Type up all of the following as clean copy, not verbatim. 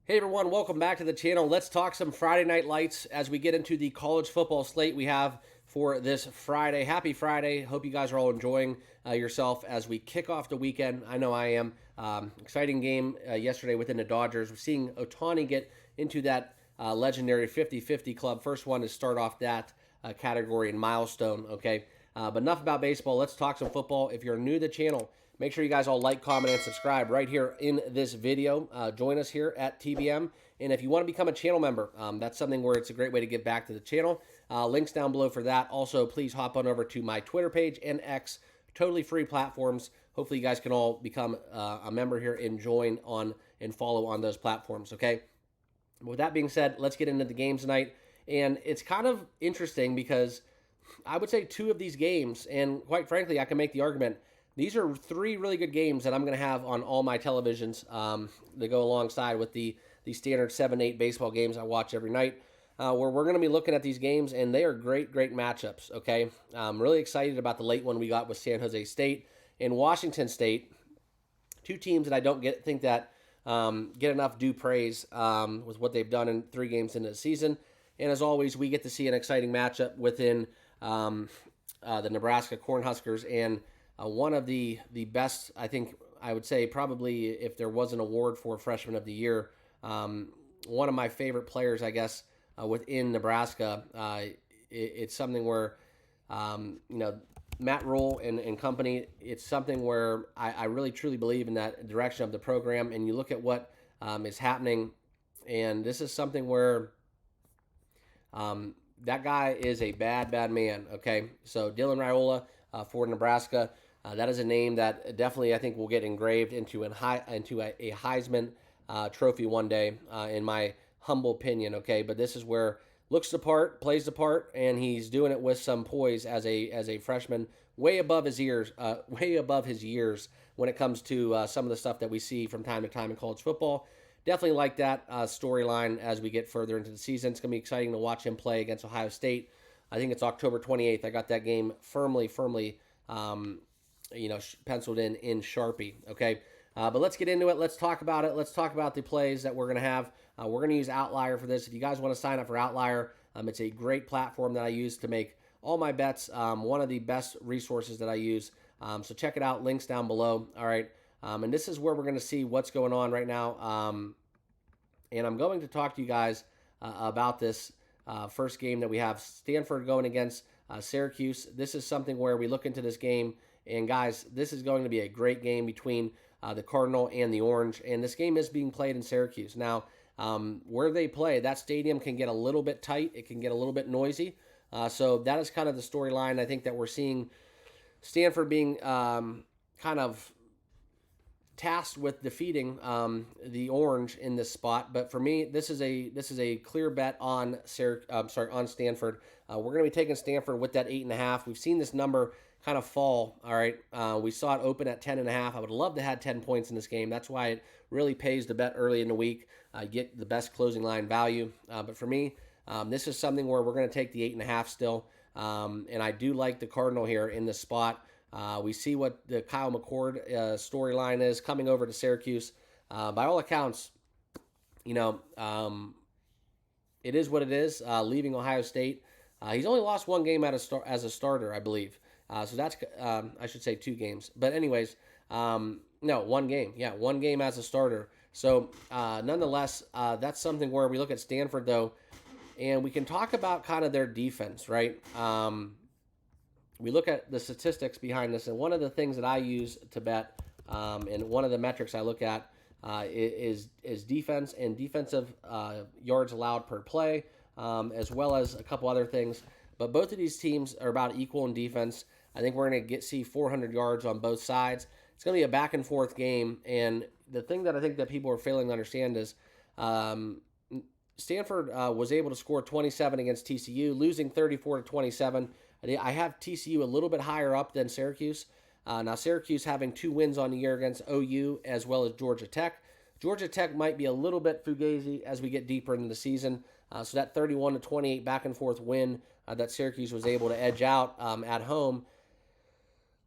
Hey everyone, welcome back to the channel. Let's talk some Friday Night Lights as we get into the college football slate we have for this Friday. Happy Friday. Hope you guys are all enjoying yourself as we kick off the weekend. I know I am. Exciting game yesterday within the Dodgers. We're seeing Ohtani get into that legendary 50-50 club. First one to start off that category and milestone, okay? But enough about baseball. Let's talk some football. If you're new to the channel, make sure you guys all like, comment, and subscribe right here in this video. Join us here at TBM. And if you want to become a channel member, that's something where it's a great way to give back to the channel. Links down below for that. Also, please hop on over to my Twitter page and X, totally free platforms. Hopefully, you guys can all become a member here and join on and follow on those platforms, okay? With that being said, let's get into the games tonight. And it's kind of interesting because I would say two of these games, and quite frankly, I can make the argument, these are three really good games that I'm going to have on all my televisions to go alongside with the standard 7-8 baseball games I watch every night, where we're going to be looking at these games, and they are great matchups, okay? I'm really excited about the late one we got with San Jose State and Washington State, two teams that I don't think that get enough due praise with what they've done in 3 games into the season. And as always, we get to see an exciting matchup within the Nebraska Cornhuskers and one of the best, I think I would say probably if there was an award for Freshman of the Year, one of my favorite players, I guess, within Nebraska. It's something where, Matt Rule and company, it's something where I really truly believe in that direction of the program. And you look at what is happening, and this is something where that guy is a bad man, okay? So Dylan Raiola for Nebraska, that is a name that definitely I think will get engraved into a Heisman trophy one day, in my humble opinion, okay? But this is where looks the part, plays the part, and he's doing it with some poise as a freshman, way above his years when it comes to some of the stuff that we see from time to time in college football. Definitely like that storyline as we get further into the season. It's going to be exciting to watch him play against Ohio State. I think it's October 28th. I got that game firmly, penciled in Sharpie, okay? But let's get into it. Let's talk about it. Let's talk about the plays that we're going to have. We're going to use Outlier for this. If you guys want to sign up for Outlier, it's a great platform that I use to make all my bets. One of the best resources that I use. So check it out. Links down below. All right. And this is where we're going to see what's going on right now. And I'm going to talk to you guys about this first game that we have. Stanford going against Syracuse. This is something where we look into this game. And guys, this is going to be a great game between the Cardinal and the Orange. And this game is being played in Syracuse. Now, where they play, that stadium can get a little bit tight. It can get a little bit noisy. So that is kind of the storyline. I think that we're seeing Stanford being kind of tasked with defeating the Orange in this spot. But for me, this is a clear bet on Stanford. We're going to be taking Stanford with that 8.5. We've seen this number kind of fall. All right, we saw it open at 10.5. I would love to have 10 points in this game. That's why it really pays to bet early in the week. Get the best closing line value. But for me, this is something where we're going to take the 8.5 still. And I do like the Cardinal here in this spot. We see what the Kyle McCord storyline is coming over to Syracuse. By all accounts, it is what it is. Leaving Ohio State, he's only lost one game as a starter, I believe. So that's I should say 2 games. But anyways, no, 1 game. Yeah, 1 game as a starter. So nonetheless, that's something where we look at Stanford though, and we can talk about kind of their defense, right? We look at the statistics behind this, and one of the things that I use to bet, and one of the metrics I look at is defense and defensive yards allowed per play, as well as a couple other things. But both of these teams are about equal in defense. I think we're going to see 400 yards on both sides. It's going to be a back and forth game, and the thing that I think that people are failing to understand is Stanford was able to score 27 against TCU, losing 34-27. I have TCU a little bit higher up than Syracuse. Now, Syracuse having 2 wins on the year against OU as well as Georgia Tech. Georgia Tech might be a little bit fugazi as we get deeper into the season. So that 31-28 back and forth win that Syracuse was able to edge out at home,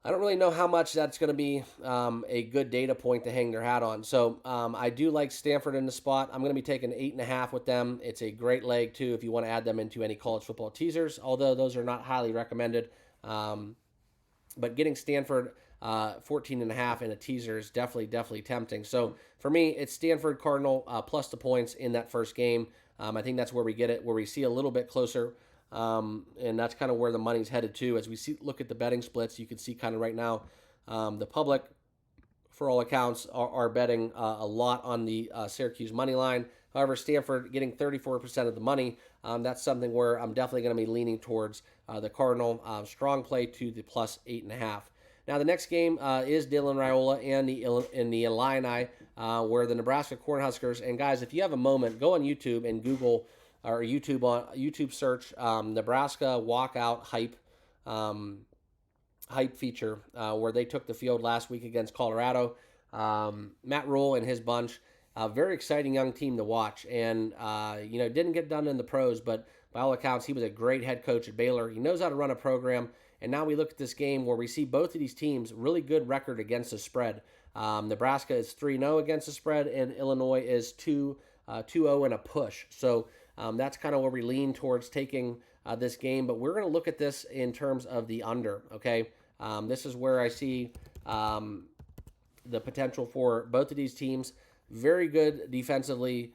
I don't really know how much that's going to be a good data point to hang their hat on. So I do like Stanford in the spot. I'm going to be taking 8.5 with them. It's a great leg too if you want to add them into any college football teasers, although those are not highly recommended. But getting Stanford 14.5 in a teaser is definitely tempting. So for me, it's Stanford Cardinal plus the points in that first game. I think that's where we get it, where we see a little bit closer. And that's kind of where the money's headed to. As we look at the betting splits, you can see kind of right now the public, for all accounts, are betting a lot on the Syracuse money line. However, Stanford getting 34% of the money. That's something where I'm definitely going to be leaning towards the Cardinal. Strong play to the plus 8.5. Now, the next game is Dylan Raiola and the Illini, where the Nebraska Cornhuskers. And guys, if you have a moment, go on YouTube and Google or YouTube search Nebraska walkout hype feature where they took the field last week against Colorado. Matt Rule and his bunch, very exciting young team to watch, and didn't get done in the pros, but by all accounts, he was a great head coach at Baylor. He knows how to run a program. And now we look at this game where we see both of these teams really good record against the spread. Nebraska is 3-0 against the spread, and Illinois is 2-0 in a push. So that's kind of where we lean towards taking this game. But we're going to look at this in terms of the under, okay? This is where I see the potential for both of these teams. Very good defensively.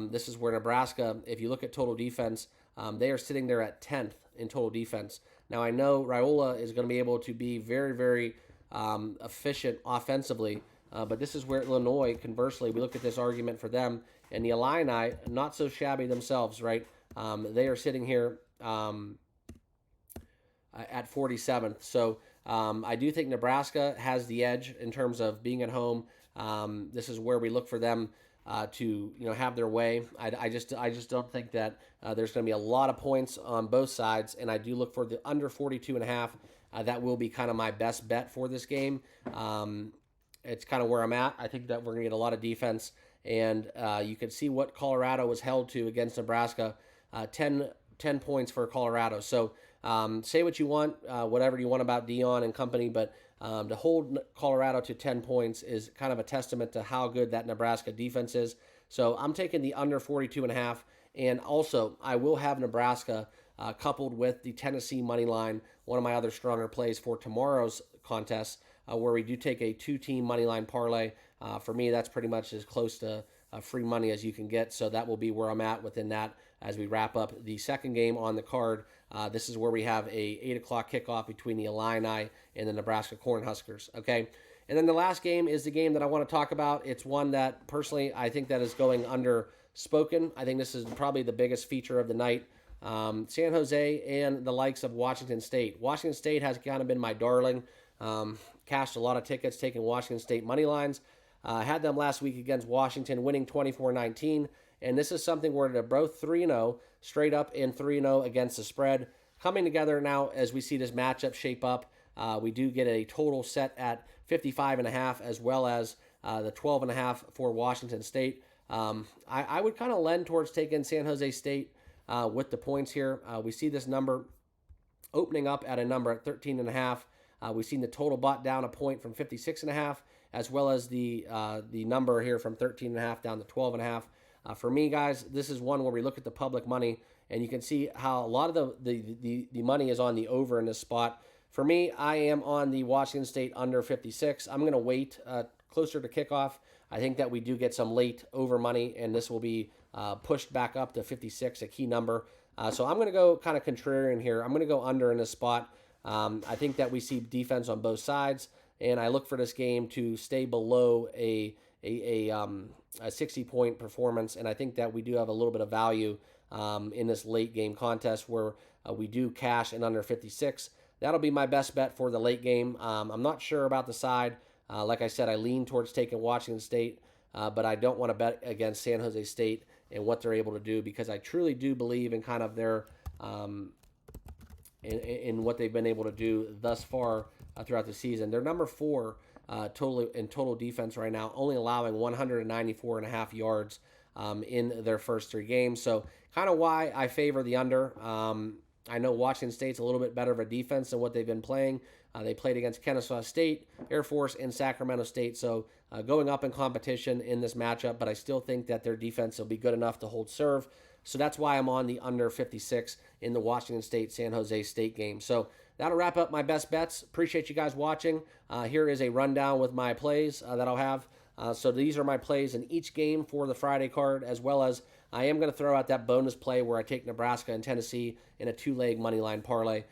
This is where Nebraska, if you look at total defense, they are sitting there at 10th in total defense. Now, I know Raiola is going to be able to be very efficient offensively, but this is where Illinois, conversely, we look at this argument for them, and the Illini, not so shabby themselves, right? They are sitting here at 47th. So I do think Nebraska has the edge in terms of being at home. This is where we look for them to have their way. I just don't think that there's going to be a lot of points on both sides, and I do look for the under 42.5. That will be kind of my best bet for this game. It's kind of where I'm at. I think that we're going to get a lot of defense, and you can see what Colorado was held to against Nebraska, 10 points for Colorado. So say what you want, whatever you want about Dion and company, but to hold Colorado to 10 points is kind of a testament to how good that Nebraska defense is. So I'm taking the under 42.5, and also I will have Nebraska coupled with the Tennessee money line, one of my other stronger plays for tomorrow's contest, where we do take a two-team money line parlay. For me, that's pretty much as close to free money as you can get, so that will be where I'm at within that as we wrap up the second game on the card. This is where we have a 8 o'clock kickoff between the Illini and the Nebraska Cornhuskers, okay? And then the last game is the game that I want to talk about. It's one that, personally, I think that is going underspoken. I think this is probably the biggest feature of the night. San Jose and the likes of Washington State. Washington State has kind of been my darling. Cashed a lot of tickets, taking Washington State money lines. Had them last week against Washington, winning 24-19. And this is something where they're both 3-0, straight up, and 3-0 against the spread. Coming together now as we see this matchup shape up. We do get a total set at 55.5, as well as the 12.5 for Washington State. I would kind of lend towards taking San Jose State with the points here. We see this number opening up at a number at 13.5. We've seen the total bought down a point from 56.5, as well as the number here from 13.5 down to 12.5. For me, guys, this is one where we look at the public money, and you can see how a lot of the money is on the over in this spot. For me, I am on the Washington State under 56. I'm going to wait closer to kickoff. I think that we do get some late over money, and this will be pushed back up to 56, a key number. So I'm going to go kind of contrarian here. I'm going to go under in this spot. I think that we see defense on both sides, and I look for this game to stay below a 60-point performance, and I think that we do have a little bit of value in this late game contest where we do cash in under 56. That'll be my best bet for the late game. I'm not sure about the side. Like I said, I lean towards taking Washington State, but I don't want to bet against San Jose State and what they're able to do, because I truly do believe in kind of their in what they've been able to do thus far throughout the season. They're number 4 total defense right now, only allowing 194.5 yards in their first 3 games. So kind of why I favor the under. I know Washington State's a little bit better of a defense than what they've been playing, They played against Kennesaw State, Air Force, and Sacramento State. So going up in competition in this matchup, but I still think that their defense will be good enough to hold serve. So that's why I'm on the under 56 in the Washington State-San Jose State game. So that'll wrap up my best bets. Appreciate you guys watching. Here is a rundown with my plays that I'll have. So these are my plays in each game for the Friday card, as well as I am going to throw out that bonus play where I take Nebraska and Tennessee in a 2-leg money line parlay,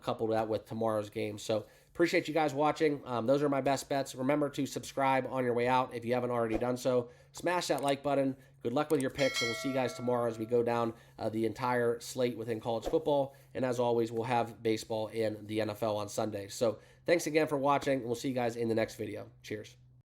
coupled that with tomorrow's game. So appreciate you guys watching. Those are my best bets. Remember to subscribe on your way out if you haven't already done so. Smash that like button. Good luck with your picks, and we'll see you guys tomorrow as we go down the entire slate within college football. And as always, we'll have baseball and the NFL on Sunday. So thanks again for watching, and we'll see you guys in the next video. Cheers.